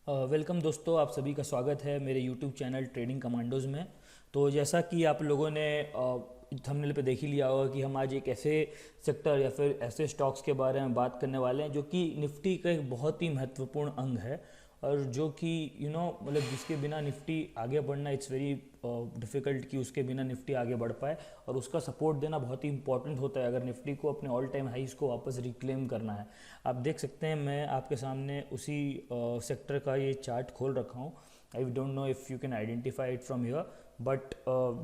Welcome दोस्तों, आप सभी का स्वागत है मेरे यूट्यूब चैनल ट्रेडिंग कमांडोज़ में। तो जैसा कि आप लोगों ने थंबनेल पे देख ही लिया होगा कि हम आज एक ऐसे सेक्टर या फिर ऐसे स्टॉक्स के बारे में बात करने वाले हैं जो कि निफ्टी का एक बहुत ही महत्वपूर्ण अंग है और जो कि मतलब जिसके बिना निफ्टी आगे बढ़ना इट्स वेरी डिफ़िकल्ट कि उसके बिना निफ्टी आगे बढ़ पाए और उसका सपोर्ट देना बहुत ही इंपॉर्टेंट होता है अगर निफ्टी को अपने ऑल टाइम हाईज को वापस रिक्लेम करना है। आप देख सकते हैं मैं आपके सामने उसी सेक्टर का ये चार्ट खोल रखा हूँ। I don't know if you can identify it from here, but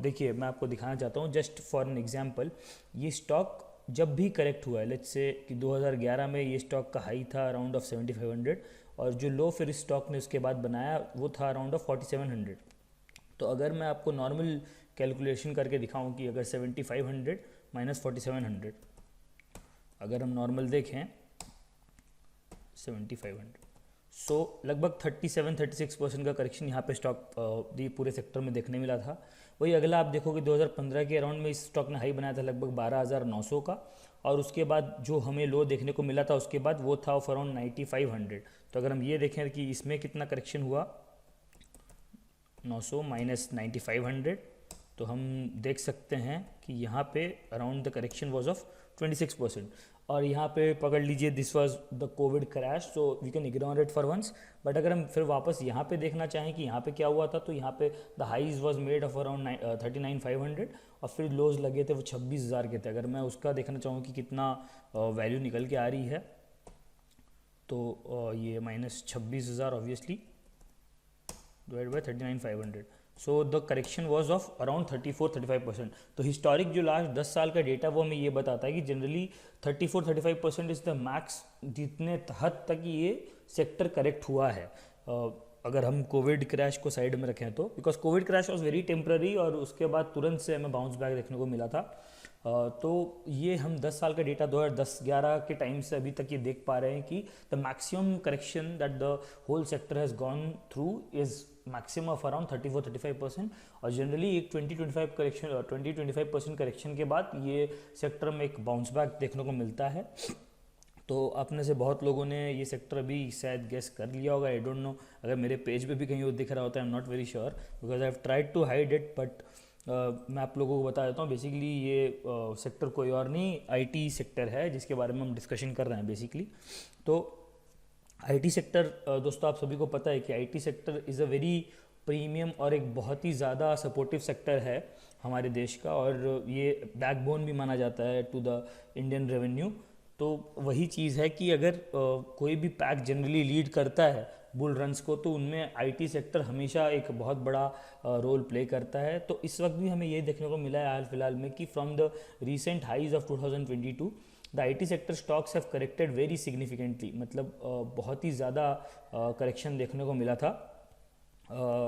देखिए मैं आपको दिखाना चाहता हूँ जस्ट फॉर एन एग्जांपल। ये स्टॉक जब भी करेक्ट हुआ है, लेट्स से कि 2011 में ये स्टॉक का हाई था अराउंड ऑफ 7500 और जो लो फिर इस स्टॉक ने उसके बाद बनाया वो था अराउंड ऑफ 4700। तो अगर मैं आपको नॉर्मल कैलकुलेशन करके दिखाऊं कि अगर 7500 माइनस 4700 अगर हम नॉर्मल देखें 7500, सो लगभग 37-36% का करेक्शन यहाँ पे स्टॉक ये पूरे सेक्टर में देखने मिला था। वही अगला आप देखोगे 2015 के अराउंड में इस स्टॉक ने हाई बनाया था लगभग 12,900 का और उसके बाद जो हमें लो देखने को मिला था उसके बाद वो था ऑफ अराउंड 9500। तो अगर हम ये देखें कि इसमें कितना करेक्शन हुआ 900 माइनस 9500, तो हम देख सकते हैं कि यहाँ पे around the correction was of 26%। और यहाँ पे पकड़ लीजिए this was the covid crash, so we can ignore it for once. But अगर हम फिर वापस यहाँ पे देखना चाहें कि यहाँ पे क्या हुआ था, तो यहाँ पे the highs was made of around 39,500 और फिर लोज लगे थे वो 26,000 के थे। अगर मैं उसका देखना चाहूँ कि कितना वैल्यू निकल के आ रही है, तो ये minus 26,000 obviously divide by 39,500, so the correction was of around 34-35%। तो हिस्टोरिक जो लास्ट 10 साल का डेटा वो हमें ये बताता है कि जनरली 34-35% इज़ द मैक्स जितने हद तक ये सेक्टर करेक्ट हुआ है। अगर हम कोविड क्रैश को साइड में रखें तो because Covid crash was very temporary और उसके बाद तुरंत से हमें बाउंस बैक देखने को मिला था। तो ये हम 10 साल का डेटा 2010-11 के टाइम से अभी तक ये देख पा रहे हैं कि the maximum correction that the whole sector has gone through is maximum of around 34-35%। और जनरली एक 20-25% करेक्शन के बाद ये सेक्टर में एक बाउंस बैक देखने को मिलता है। तो अपने से बहुत लोगों ने ये सेक्टर अभी शायद गेस कर लिया होगा, आई डोंट नो। अगर मेरे पेज पे भी कहीं वो दिख रहा होता है, I am not very sure because I have tried to hide it, but मैं आप लोगों को बता देता हूँ। बेसिकली ये सेक्टर कोई और नहीं, आईटी सेक्टर है जिसके बारे में हम डिस्कशन कर रहे हैं बेसिकली। तो आईटी सेक्टर दोस्तों आप सभी को पता है कि IT sector is a very premium और एक बहुत ही ज़्यादा सपोर्टिव सेक्टर है हमारे देश का और ये बैकबोन भी माना जाता है टू द इंडियन रेवेन्यू। तो वही चीज़ है कि अगर कोई भी पैक जनरली लीड करता है बुल रन्स को, तो उनमें आईटी सेक्टर हमेशा एक बहुत बड़ा रोल प्ले करता है। तो इस वक्त भी हमें ये देखने को मिला है हाल फिलहाल में कि from the recent highs of 2022 the IT sector stocks have corrected very significantly. मतलब बहुत ही ज़्यादा करेक्शन देखने को मिला था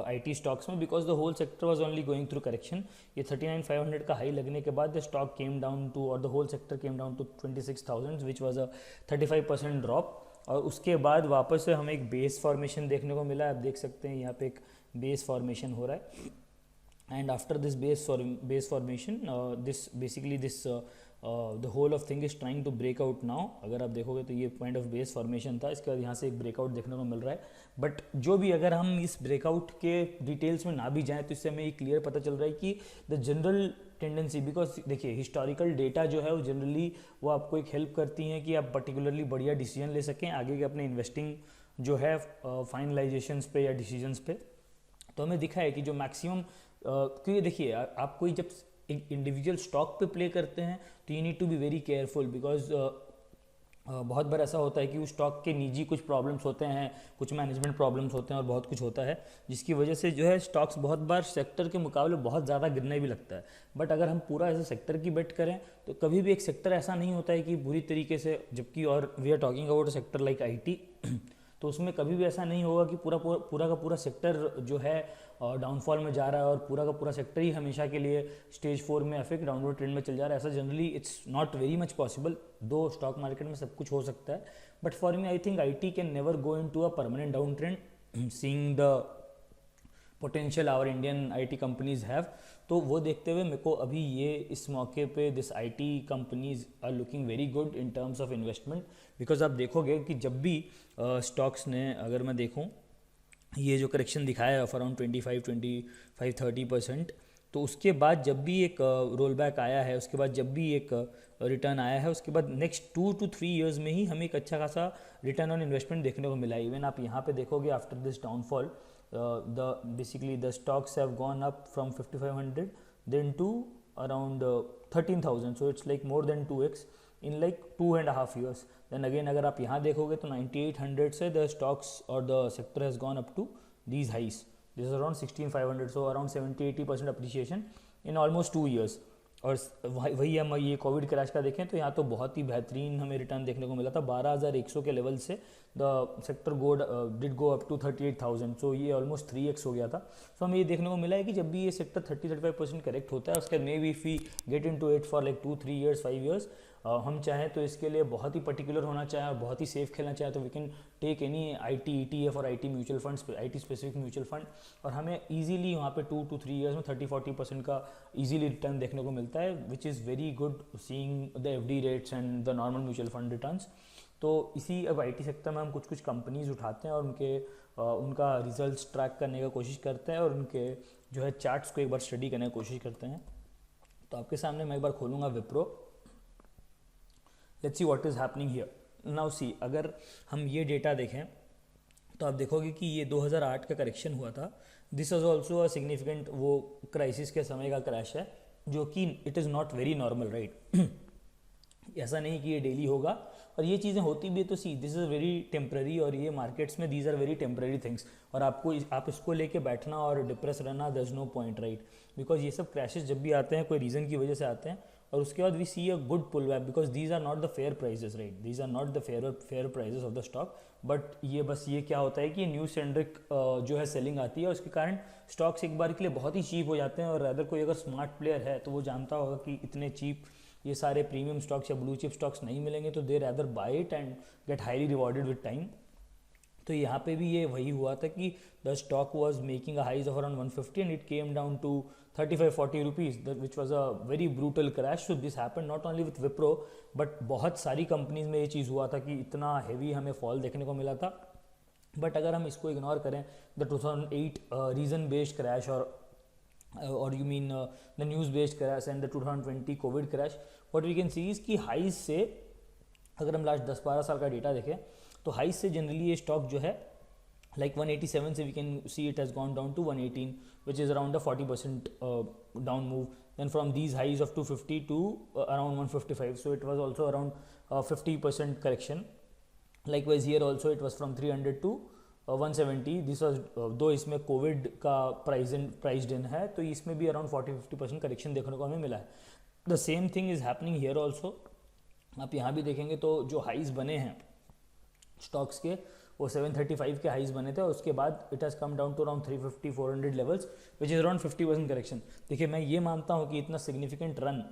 आईटी स्टॉक्स में because the whole sector was only going through correction. ये 39,500 का हाई लगने के बाद the stock came down to और the whole sector came down to 26,000 which was a 35% drop. और उसके बाद वापस से हमें एक बेस फॉर्मेशन देखने को मिला। आप देख सकते हैं यहाँ पे एक बेस फॉर्मेशन हो रहा है and after this base formation this basically this the whole of thing is trying to break out now। अगर आप देखोगे तो ये पॉइंट ऑफ बेस फॉर्मेशन था, इसके बाद यहाँ से एक ब्रेकआउट देखने को मिल रहा है। बट जो भी अगर हम इस ब्रेकआउट के डिटेल्स में ना भी जाएं तो इससे हमें ये क्लियर पता चल रहा है कि द जनरल टेंडेंसी, बिकॉज देखिए हिस्टोरिकल डेटा जो है वो जनरली वो आपको एक हेल्प करती हैं कि आप पर्टिकुलरली बढ़िया डिसीजन ले सकें आगे के अपने इन्वेस्टिंग जो है फाइनलाइजेशंस पे या डिसीजंस पे। तो हमें दिखा है कि जो मैक्सिमम क्योंकि देखिए आप कोई जब एक इंडिविजुअल स्टॉक पे प्ले करते हैं तो you need to be very careful because बहुत बार ऐसा होता है कि उस स्टॉक के निजी कुछ प्रॉब्लम्स होते हैं, कुछ मैनेजमेंट प्रॉब्लम्स होते हैं और बहुत कुछ होता है जिसकी वजह से जो है स्टॉक्स बहुत बार सेक्टर के मुकाबले बहुत ज़्यादा गिरने भी लगता है। बट अगर हम पूरा ऐसे सेक्टर की बेट करें तो कभी भी एक सेक्टर ऐसा नहीं होता है कि बुरी तरीके से, जबकि और we are talking about a sector like IT तो उसमें कभी भी ऐसा नहीं होगा कि पूरा का पूरा सेक्टर जो है डाउनफॉल में जा रहा है और पूरा का पूरा सेक्टर ही हमेशा के लिए स्टेज 4 में या फिर डाउनवर्ड ट्रेंड में चल जा रहा है। ऐसा generally it's not very much possible, दो स्टॉक मार्केट में सब कुछ हो सकता है। But for me I think IT can never go into a permanent down trend seeing the potential our Indian IT companies have. तो वो देखते हुए मेरे को अभी ये इस मौके पे this IT companies are looking very good in terms of investment because आप देखोगे कि जब भी स्टॉक्स ने, अगर मैं देखूं ये जो करेक्शन दिखाया है ऑफ अराउंड 25-30%, तो उसके बाद जब भी एक रोल बैक आया है, उसके बाद जब भी एक रिटर्न आया है, उसके बाद नेक्स्ट 2 to 3 ईयर्स में ही हमें एक अच्छा खासा रिटर्न ऑन इन्वेस्टमेंट देखने को मिला है। इवन आप यहाँ पे देखोगे after this downfall basically the stocks have gone up from 5500 then to around 13,000, so it's like more than 2x in like 2.5 years. Then again अगर आप यहाँ देखोगे तो 9800 से the stocks or the sector has gone up to these highs. This is around 16,500, so around 70-80% appreciation in almost 2 years. और वही हम ये कोविड क्रैश का देखें तो यहाँ तो बहुत ही बेहतरीन हमें रिटर्न देखने को मिला था। 12,100 के लेवल से the sector did go up to 38,000, so ये ऑलमोस्ट 3x हो गया था। सो हमें ये देखने को मिला है कि जब भी ये सेक्टर 30-35% करेक्ट होता है, उसके बाद maybe if we get into it for like 2-3 years 5 years, हम चाहें तो इसके लिए बहुत ही पर्टिकुलर होना चाहें और बहुत ही सेफ खेलना चाहें तो we can take any IT ETF और IT mutual fund, IT specific mutual fund, और हमें ईजिली वहाँ पे 2 to 3 ईयर्स में 30-40% का ईजिली रिटर्न देखने को मिलता है, which is very good seeing the FD rates and the normal mutual fund returns. तो इसी अब IT सेक्टर में हम कुछ कुछ कंपनीज उठाते हैं और उनका रिजल्ट्स ट्रैक करने का कोशिश करते हैं और उनके जो है चार्ट्स को एक बार स्टडी करने की कोशिश करते हैं। तो आपके सामने मैं एक बार खोलूँगा Wipro. Let's see what is happening here now. See अगर हम ये डेटा देखें तो आप देखोगे कि ये 2008 का करेक्शन हुआ था। This is also a significant वो क्राइसिस के समय का क्रैश है, जो कि it is not very normal, right. ऐसा नहीं कि ये डेली होगा, और ये चीज़ें होती भी है तो see this is very temporary, और ये मार्केट्स में these are very temporary things, और आप इसको लेके बैठना और डिप्रेस रहना, there is no point, right. Because ये सब क्रैशेस जब भी आते हैं कोई रीज़न की वजह से आते हैं, और उसके बाद we see a good pull back, because these are not the fair prices, right, these are not the fair prices of the stock. But ये बस ये क्या होता है कि न्यूज सेंट्रिक जो है सेलिंग आती है, और उसके कारण स्टॉक्स एक बार के लिए बहुत ही चीप हो जाते हैं, और अदर कोई अगर स्मार्ट प्लेयर है तो वो जानता होगा कि इतने चीप ये सारे प्रीमियम स्टॉक्स या ब्लू चिप स्टॉक्स नहीं मिलेंगे, तो they rather buy it and get highly rewarded with time. तो यहाँ पे भी ये वही हुआ था कि the stock was making a highs of around 150 and it came down to 35-40 rupees, which was a very brutal crash. So this happen not only with Wipro, but बहुत सारी कंपनीज में ये चीज़ हुआ था कि इतना हैवी हमें फॉल देखने को मिला था। बट अगर हम इसको इग्नोर करें, द 2008 रीजन बेस्ड क्रैश और you mean the news based crash and the 2020 Covid crash, what we can see is कि हाइज से अगर हम लास्ट 10-12 साल का डेटा देखें तो हाइज से जनरली ये स्टॉक जो है like 187 से we can see it has gone down to 118, which is around a 40% down move. Then from these highs of 250 to around 155, so it was also around 50% correction. Likewise here also it was from 300 to 170. This was दो इसमें Covid का prized इन है, तो इसमें भी around 40-50% correction देखने को हमें मिला है। The same thing is happening here also. आप यहाँ भी देखेंगे तो जो हाइज बने हैं स्टॉक्स के, वो 735 के हाइज बने थे, और उसके बाद it has come down to around 350-400 levels, which is around 50% correction. देखिए मैं ये मानता हूँ कि इतना सिग्निफिकेंट रन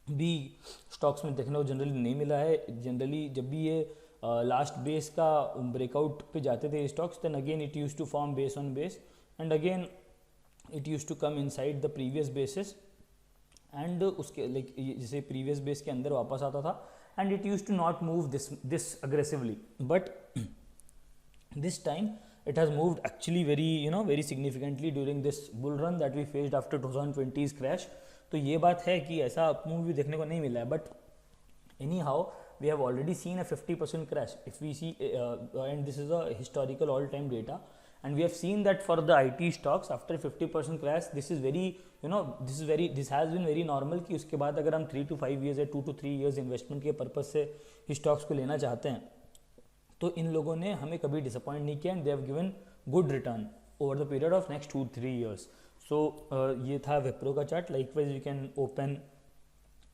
भी स्टॉक्स में देखने को जनरली नहीं मिला है। जनरली जब भी ये लास्ट बेस का ब्रेकआउट पे जाते थे stocks, then again it used to form base on base and again it used to come inside the previous bases, and उसके लाइक जैसे प्रीवियस बेस के अंदर वापस आता था, and it used to not move this aggressively, but this time it has moved actually very significantly during this bull run that we faced after 2020's crash. तो ये बात है कि ऐसा अप मूव भी देखने को नहीं मिला है, but any how we have already seen a 50% crash. If we see and this is a historical all time data, and we have seen that for the IT stocks after 50% crash, this is very this has been very normal कि उसके बाद अगर हम 3 to 5 years या 2 to 3 years investment के purpose से stocks को लेना चाहते हैं, तो इन लोगों ने हमें कभी डिसअपॉइंट नहीं किया, and they have given good return over the period of next 2-3 years. So ये था विप्रो का chart. Likewise we can open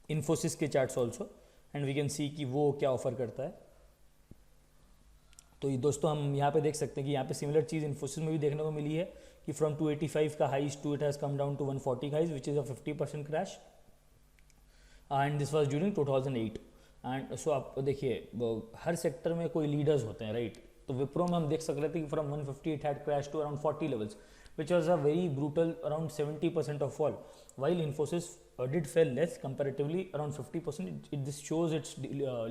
Infosys के charts also and we can see कि वो क्या ऑफर करता है. तो ये दोस्तों हम यहाँ पे देख सकते हैं कि यहाँ पे सिमिलर चीज़ इन्फोसिस में भी देखने को मिली है कि फ्रॉम 285 का highs to it has come down to 140 highs which is a 50% crash, and this was during 2008. And so आप देखिए हर सेक्टर में कोई लीडर्स होते हैं, राइट. तो विप्रो में हम देख सकते थे कि from 150 it had crash to around 40 levels which was a very brutal around 70% of fall, while Infosys did fell less comparatively around 50%. This shows its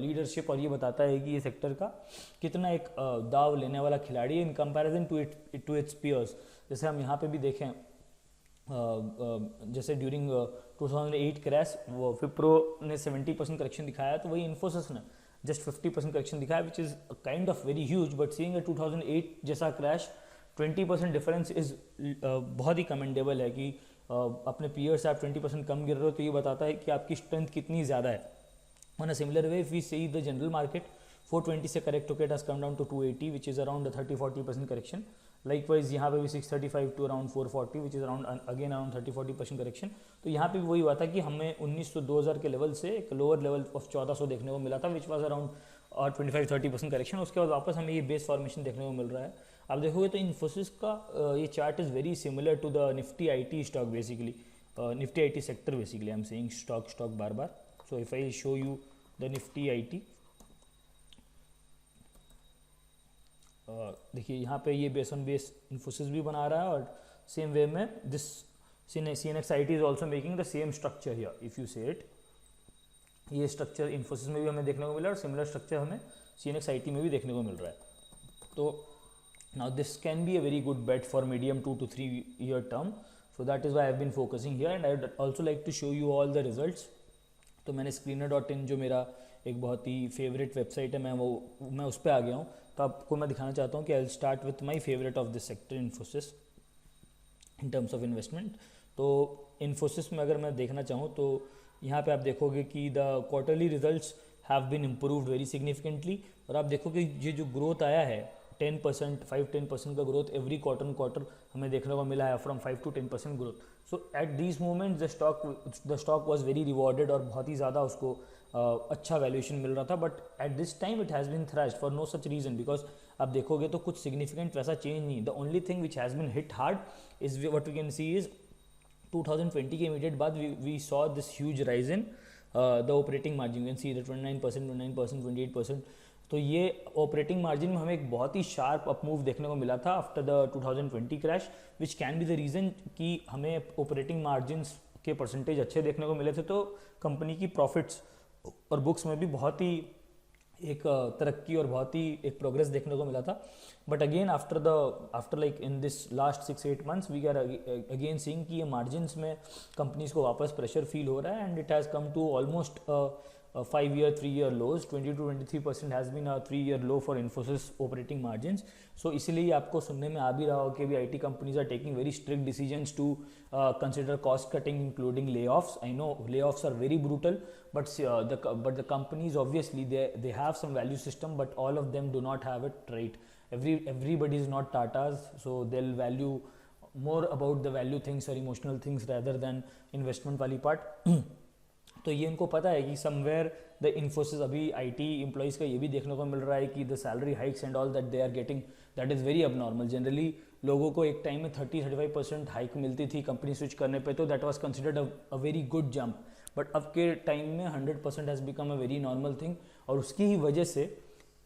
leadership और ये बताता है कि ये सेक्टर का कितना एक दाव लेने वाला खिलाड़ी है in comparison to its peers. जैसे हम यहाँ पे भी देखें जैसे ड्यूरिंग 2008 क्रैश वो विप्रो ने 70% करेक्शन दिखाया, तो वही इन्फोसिस ने जस्ट 50% करेक्शन दिखाया, which is kind of very huge. But seeing a 2008 जैसा क्रैश 20% डिफरेंस इज़ बहुत ही कमेंडेबल है कि अपने पीयर से आप 20% कम गिर रहे हो, तो ये बताता है कि आपकी स्ट्रेंथ कितनी ज़्यादा है. On a similar way if we see the general market 420 से करेक्ट होकर it has come down to 280 which is around 30-40% correction. Likewise यहाँ पे भी 635 to around 440 which is around again around 30-40% correction. तो यहाँ पे भी वही हुआ था कि हमें 1900-2000 के लेवल से एक लोअर लेवल ऑफ 1400 देखने को मिला था विच वॉज अराउंड 25-30% करेक्शन. उसके बाद वापस हमें ये बेस फॉर्मेशन देखने को मिल रहा है. आप देखोगे तो इन्फोसिस का ये chart is very similar to the Nifty IT stock basically, Nifty IT sector basically. I am saying stock बार बार. So if I show you the Nifty IT, देखिए यहाँ पे ये बेस ऑन बेस इन्फोसिस भी बना रहा है और सेम वे में this CNX IT is also making the same structure here. If you से इट, ये स्ट्रक्चर इन्फोसिस में भी हमें देखने को मिला और सिमिलर स्ट्रक्चर हमें CNX IT में भी देखने को मिल रहा है. तो now this can be a very good bet for medium 2 to 3 year term, so that is why I have been focusing here. And I would also like to show you all the results. तो मैंने screener.in जो मेरा एक बहुत ही favourite website है, मैं उस पर आ गया हूँ. तो आपको मैं दिखाना चाहता हूँ कि I will start with my favourite of this sector Infosys in terms of investment. तो इन्फोसिस में अगर मैं देखना चाहूँ तो यहाँ पे आप देखोगे कि the quarterly results have been improved very significantly. और आप देखोगे ये जो ग्रोथ आया है 10%, 5-10% का ग्रोथ एवरी क्वार्टर हमें देखने को मिला है, from 5 to 10% growth. So at these moment the stock was very rewarded और बहुत ही ज़्यादा उसको अच्छा वैल्यूएशन मिल रहा था. But at this time it has been thrashed for no such reason, because आप देखोगे तो कुछ सिग्निफिकेंट वैसा चेंज नहीं. The only thing which has been hit hard is what we can see is 2020 के इमीडिएट बाद we saw this huge rise in the operating margin. You can see 29%, 28%. तो ये ऑपरेटिंग मार्जिन में हमें एक बहुत ही शार्प अप मूव देखने को मिला था after the 2020 crash, which can be the reason कि हमें ऑपरेटिंग मार्जिन्स के परसेंटेज अच्छे देखने को मिले थे. तो कंपनी की प्रॉफिट्स और बुक्स में भी बहुत ही एक तरक्की और बहुत ही एक प्रोग्रेस देखने को मिला था. But again after like in this last 6-8 months we are again seeing कि ये मार्जिन्स में कंपनीज को वापस प्रेशर फील हो रहा है. And it has come to almost 5-year, 3-year lows. 20-23% has been a 3-year low for Infosys operating margins. So इसीलिए आपको सुनने में आ भी रहा हो कि भी IT companies are taking very strict decisions to consider cost cutting, including layoffs. I know layoffs are very brutal, but the companies obviously they have some value system, but all of them do not have it right. Everybody is not Tatas, so they'll value more about the value things or emotional things rather than investment वाली part. तो ये उनको पता है कि somewhere the Infosys अभी IT employees का ये भी देखने को मिल रहा है कि the salary hikes and all that they are getting, that is very abnormal. Generally लोगों को एक टाइम में 30-35% हाइक मिलती थी कंपनी स्विच करने पे, तो that was considered a very good jump. But अब के टाइम में 100% has become a very normal thing. और उसकी ही वजह से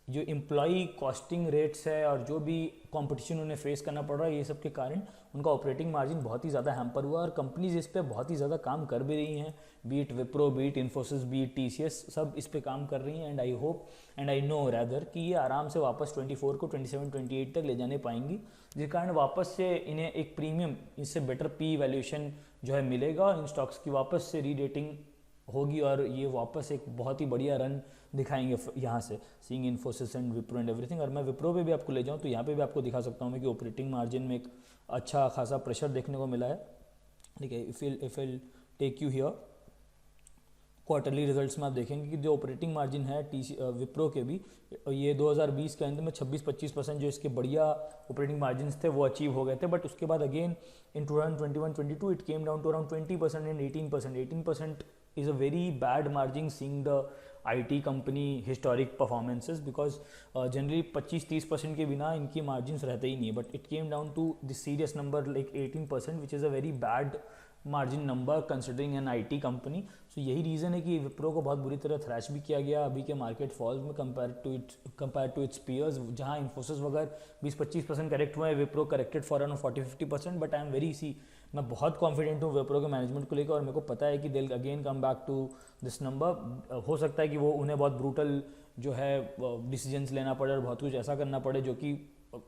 जो एम्प्लॉई कॉस्टिंग रेट्स है और जो भी कंपटीशन उन्हें फेस करना पड़ रहा है, ये सब के कारण उनका ऑपरेटिंग मार्जिन बहुत ही ज़्यादा हैम्पर हुआ. और कंपनीज इस पर बहुत ही ज़्यादा काम कर भी रही हैं, beat Wipro, beat Infosys, beat TCS, सब इस पे काम कर रही हैं. And I hope and I know rather कि ये आराम से वापस 24 को 27-28 तक ले जाने पाएंगी, जिस कारण वापस से इन्हें एक प्रीमियम, इससे बेटर P वैल्यूएशन जो है मिलेगा. इन स्टॉक्स की वापस से रीरेटिंग होगी और ये वापस एक बहुत ही बढ़िया रन दिखाएंगे यहाँ से, seeing Infosys and Wipro and everything. और मैं विप्रो पे भी आपको ले जाऊँ तो यहाँ पे भी आपको दिखा सकता हूँ मैं कि ऑपरेटिंग मार्जिन में एक अच्छा खासा प्रेशर देखने को मिला है. ठीक है, if will take you here quarterly results में आप देखेंगे कि जो ऑपरेटिंग मार्जिन है विप्रो के भी, ये 2020 के अंत में 26-25% जो इसके बढ़िया ऑपरेटिंग मार्जिन थे वो अचीव हो गए थे. बट उसके बाद again in 2021-22 it came down to around 20% and 18%. 18% is a very bad margin seeing the IT company historic performances, because generally 25-30% के बिना इनकी margins रहते ही नहीं है. But it came down to the serious number like 18%, which is a very bad margin number considering an IT company. So यही reason है कि विप्रो को बहुत बुरी तरह थ्रैश भी किया गया अभी के मार्केट फॉल्स में कंपेयर टू इट्स पीयर्स, जहाँ इन्फोसिस वगैरह 20-25% करेक्ट हुए हैं, Wipro corrected for around 40-50%, but I am very see, मैं बहुत कॉन्फिडेंट हूँ विप्रो के मैनेजमेंट को लेकर, और मेरे को पता है कि they again come back to this number. हो सकता है कि वो उन्हें बहुत ब्रूटल जो है डिसीजंस लेना पड़े और बहुत कुछ ऐसा करना पड़े जो कि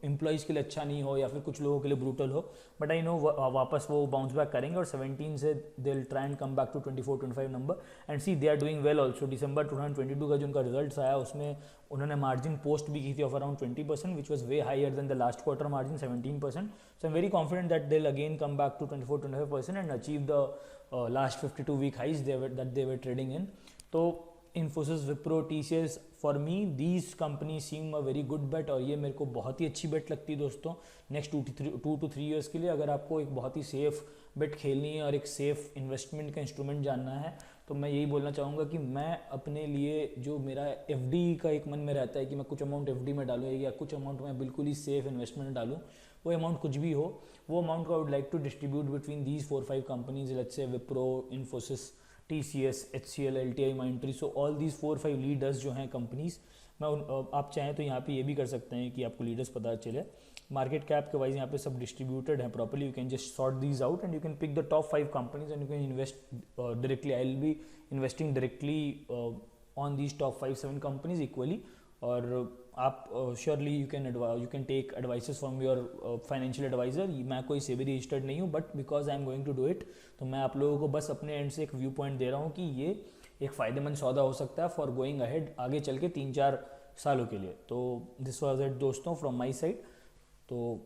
एम्प्लॉइज़ के लिए अच्छा नहीं हो या फिर कुछ लोगों के लिए ब्रूटल हो, बट आई नो वापस वो बाउंस बैक करेंगे और 17 से they will try and come back to 24-25 number and see they are doing well also. December 2022 का जो उनका रिजल्ट्स आया उसमें उन्होंने मार्जिन पोस्ट भी की थी of around 20%, which was way higher than the last quarter margin 17%। So I am very confident that they will again come back to 24-25% and achieve the last 52 week highs that they were trading in. तो Infosys, Wipro, TCS, for me these company seem a very good bet, और ये मेरे को बहुत ही अच्छी बेट लगती है दोस्तों नेक्स्ट 2 to 3 ईयर्स के लिए। अगर आपको एक बहुत ही सेफ बेट खेलनी है और एक सेफ इन्वेस्टमेंट का इंस्ट्रूमेंट जानना है तो मैं यही बोलना चाहूँगा कि मैं अपने लिए जो मेरा एफडी का एक मन में रहता है कि मैं कुछ अमाउंट एफडी में डालूँ या कुछ अमाउंट मैं बिल्कुल ही सेफ इन्वेस्टमेंट डालूँ, वो अमाउंट कुछ भी हो, वो अमाउंट को I would like to distribute between these 4-5 companies, let's say Wipro, Infosys, TCS, HCL, LTI, Mindtree, so all these 4-5 leaders जो हैं कंपनीज। मैं आप चाहें तो यहाँ पे ये भी कर सकते हैं कि आपको लीडर्स पता चले, मार्केट कैप के वाइज यहाँ पे सब डिस्ट्रीब्यूटेड हैं properly, you can just sort these out and you can pick the top 5 companies and you can invest directly. I will be investing directly on these top 5-7 companies equally, और आप surely you can take advices from your financial adviser. मैं कोई SEBI registered नहीं हूँ, but because I am going to do it, तो मैं आप लोगों को बस अपने एंड से एक व्यू पॉइंट दे रहा हूँ कि ये एक फ़ायदेमंद सौदा हो सकता है फॉर गोइंग अहेड आगे चल के 3-4 सालों के लिए। तो दिस वॉज इट दोस्तों फ्रॉम माई साइड। तो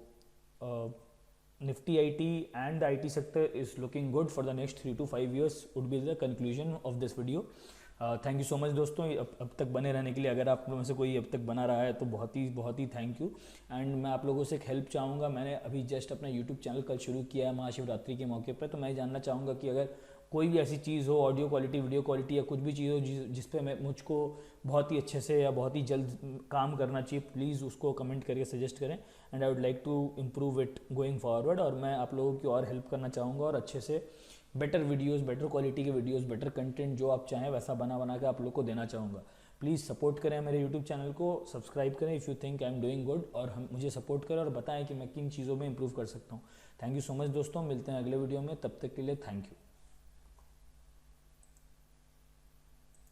Nifty IT and the IT sector is looking good for the next 3 to 5 years would be the conclusion of this video. Thank you so much दोस्तों अब तक बने रहने के लिए। अगर आप में से कोई अब तक बना रहा है तो बहुत ही थैंक यू। एंड मैं आप लोगों से एक हेल्प चाहूँगा, मैंने अभी जस्ट अपना यूट्यूब चैनल कल शुरू किया है महाशिवरात्रि के मौके पर, तो मैं जानना चाहूँगा कि अगर कोई भी ऐसी चीज़ हो, ऑडियो क्वालिटी, वीडियो क्वालिटी या कुछ भी चीज़ हो जिस पे मैं मुझको बहुत ही अच्छे से या बहुत ही जल्द काम करना चाहिए, प्लीज़ उसको कमेंट करके सजेस्ट करें and I would like to improve it going forward. और मैं आप लोगों की और हेल्प करना चाहूँगा और अच्छे से बेटर वीडियोस, बेटर क्वालिटी के वीडियोस, बेटर कंटेंट जो आप चाहें वैसा बना के आप लोग को देना चाहूँगा। प्लीज़ सपोर्ट करें मेरे यूट्यूब चैनल को, सब्सक्राइब करें if you think I am doing good, और हम मुझे सपोर्ट करें और बताएं कि मैं किन चीज़ों में इंप्रूव कर सकता हूँ। थैंक यू सो मच दोस्तों, मिलते हैं अगले वीडियो में, तब तक के लिए थैंक यू।